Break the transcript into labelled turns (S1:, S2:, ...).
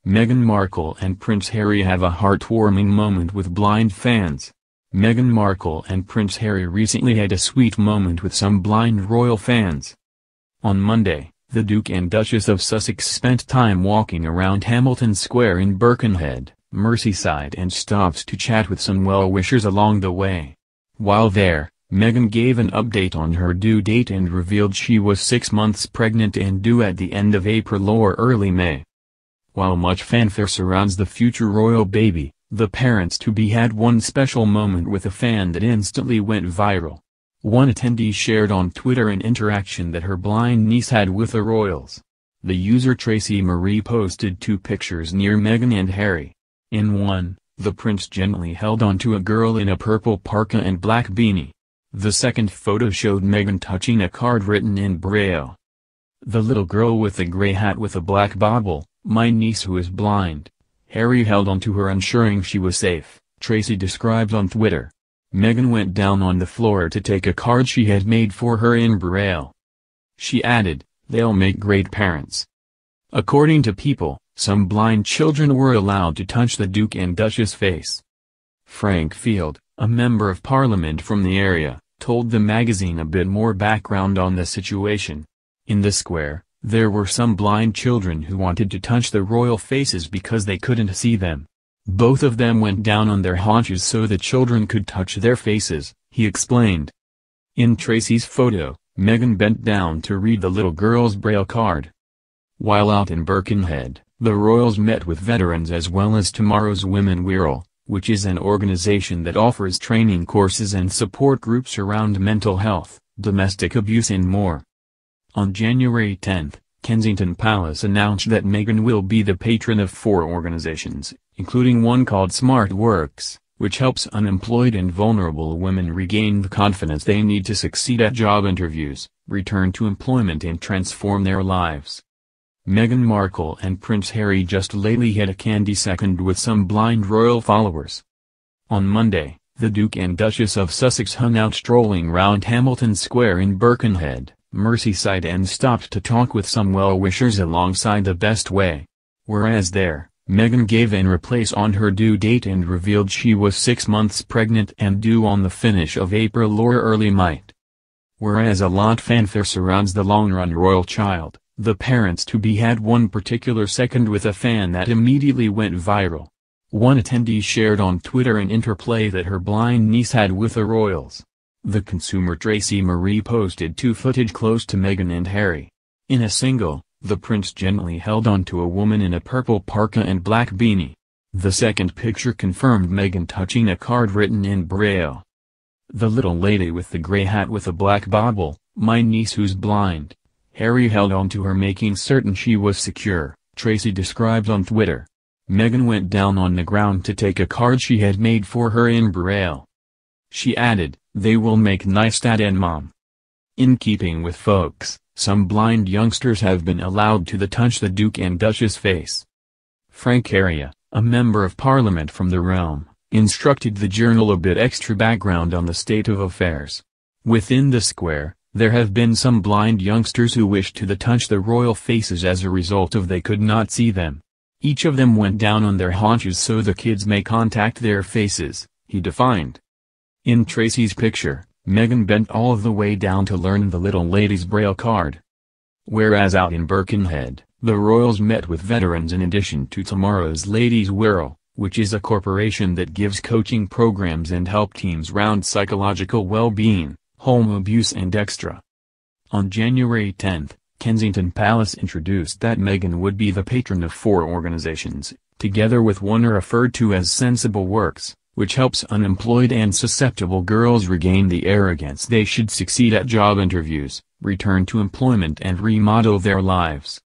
S1: Meghan Markle and Prince Harry have a heartwarming moment with blind fans. Meghan Markle and Prince Harry recently had a sweet moment with some blind royal fans. On Monday, the Duke and Duchess of Sussex spent time walking around Hamilton Square in Birkenhead, Merseyside, and stopped to chat with some well-wishers along the way. While there, Meghan gave an update on her due date and revealed she was 6 months pregnant and due at the end of April or early May. While much fanfare surrounds the future royal baby, the parents-to-be had one special moment with a fan that instantly went viral. One attendee shared on Twitter an interaction that her blind niece had with the royals. The user Tracy Marie posted 2 pictures near Meghan and Harry. In one, the prince gently held onto a girl in a purple parka and black beanie. The second photo showed Meghan touching a card written in Braille. The little girl with the grey hat with a black bauble, "My niece who is blind." Harry held onto her ensuring she was safe, Tracy described on Twitter. Meghan went down on the floor to take a card she had made for her in Braille. She added, "They'll make great parents." According to People, some blind children were allowed to touch the Duke and Duchess' face. Frank Field, a member of Parliament from the area, told the magazine a bit more background on the situation. In the square, there were some blind children who wanted to touch the royal faces because they couldn't see them. Both of them went down on their haunches so the children could touch their faces, he explained. In Tracy's photo, Meghan bent down to read the little girl's Braille card. While out in Birkenhead, the royals met with veterans as well as Tomorrow's Women Wirral, which is an organization that offers training courses and support groups around mental health, domestic abuse and more. On January 10, Kensington Palace announced that Meghan will be the patron of 4 organizations, including one called Smart Works, which helps unemployed and vulnerable women regain the confidence they need to succeed at job interviews, return to employment and transform their lives. Meghan Markle and Prince Harry just lately had a candy second with some blind royal followers. On Monday, the Duke and Duchess of Sussex hung out strolling round Hamilton Square in Birkenhead, Merseyside, and stopped to talk with some well-wishers alongside the Best Way. Whereas there, Meghan gave an replace on her due date and revealed she was 6 months pregnant and due on the finish of April or early May. Whereas a lot fanfare surrounds the long-run royal child, the parents-to-be had one particular second with a fan that immediately went viral. One attendee shared on Twitter an interplay that her blind niece had with the royals. The consumer Tracy Marie posted 2 footage close to Meghan and Harry. In a single, the prince gently held onto a woman in a purple parka and black beanie. The second picture confirmed Meghan touching a card written in Braille. The little lady with the grey hat with a black bauble, "My niece who's blind." Harry held onto her making certain she was secure, Tracy described on Twitter. Meghan went down on the ground to take a card she had made for her in Braille. She added, "They will make nice dad and mom." In keeping with folks, some blind youngsters have been allowed to touch the Duke and Duchess' face. Frank Area, a member of Parliament from the realm, instructed the Journal a bit extra background on the state of affairs. Within the square, there have been some blind youngsters who wished to touch the royal faces as a result of they could not see them. Each of them went down on their haunches so the kids may contact their faces, he defined. In Tracy's picture, Meghan bent all the way down to learn the little lady's Braille card. Whereas out in Birkenhead, the royals met with veterans in addition to Tomorrow's Ladies Wirral, which is a corporation that gives coaching programs and help teams round psychological well-being, home abuse and extra. On January 10, Kensington Palace introduced that Meghan would be the patron of 4 organizations, together with one referred to as Sensible Works, which helps unemployed and susceptible girls regain the arrogance they should succeed at job interviews, return to employment and remodel their lives.